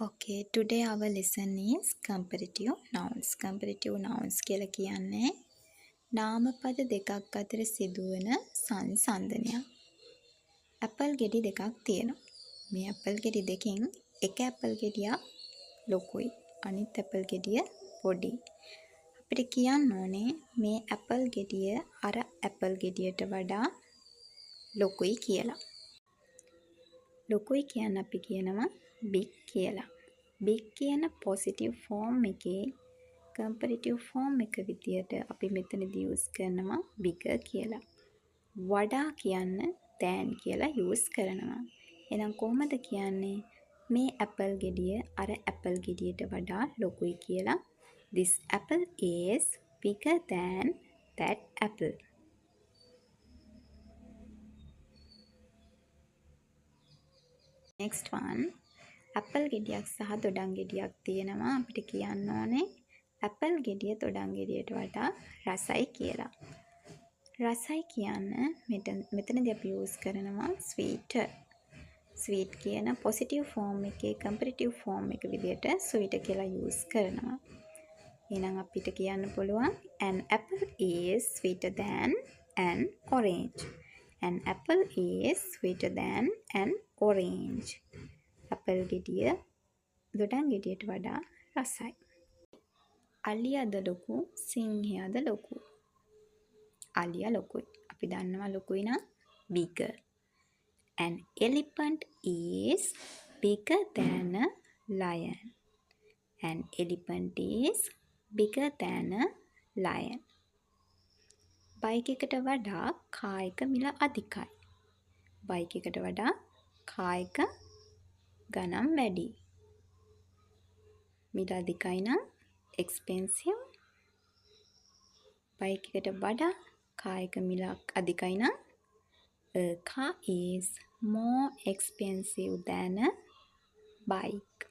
Okay, today our lesson is comparative nouns. Comparative nouns කියලා කියන්නේ නාමපද දෙකක් අතර සිදුවන සංසන්දනයක්. ඇපල් ගෙඩි දෙකක් තියෙනවා. මේ ඇපල් ගෙඩි දෙකෙන් එක ඇපල් ගෙඩියක් ලොකුයි. අනිත් ඇපල් ගෙඩිය පොඩි. අපිට කියන්න ඕනේ මේ ඇපල් ගෙඩිය අර ඇපල් ගෙඩියට වඩා ලොකුයි කියලා. ලොකුයි කියන්න අපි කියනවා big කියලා. big කියන පොසිටිව් ෆෝම් එකේ කම්පැරටිව් ෆෝම් එක විදියට අපි මෙතනදී යූස් කරනවා bigger කියලා. වඩා කියන්න than කියලා යූස් කරනවා. එහෙනම් කොහොමද කියන්නේ මේ ඇපල් ගෙඩිය අර ඇපල් ගෙඩියට වඩා ලොකුයි කියලා? This apple is bigger than that apple. Next one. Apple ගෙඩියක් සහ දොඩම් ගෙඩියක් තියෙනවා. අපිට කියන්න ඕනේ ඇපල් ගෙඩිය දොඩම් ගෙඩියට වඩා රසයි කියලා. රසයි කියන්න මෙතනදී අපි යූස් කරනවා sweeter. sweet කියන පොසිටිව් ෆෝම් එකේ කම්පැරටිව් ෆෝම් එක විදියට sweeter කියලා යූස් කරනවා. එහෙනම් අපිට කියන්න පුළුවන් an apple is sweeter than an orange. An apple is sweeter than an orange. Apple ගෙඩිය දොඩම් ගෙඩියට වඩා රසයි. අලියාද ලොකු සිංහයාද ලොකු? අලියා ලොකුයි. අපි දන්නවා ලොකුයි නම් bigger. An elephant is bigger than a lion. An elephant is bigger than a lion. Bike එකට වඩා කායික මිල අධිකයි. බයික් එකට වඩා කායික ගණන් වැඩි. මිල අධිකයි නම් expensive. බයික් එකට වඩා කායික මිලක් අධිකයි නම් a car is more expensive than a bike.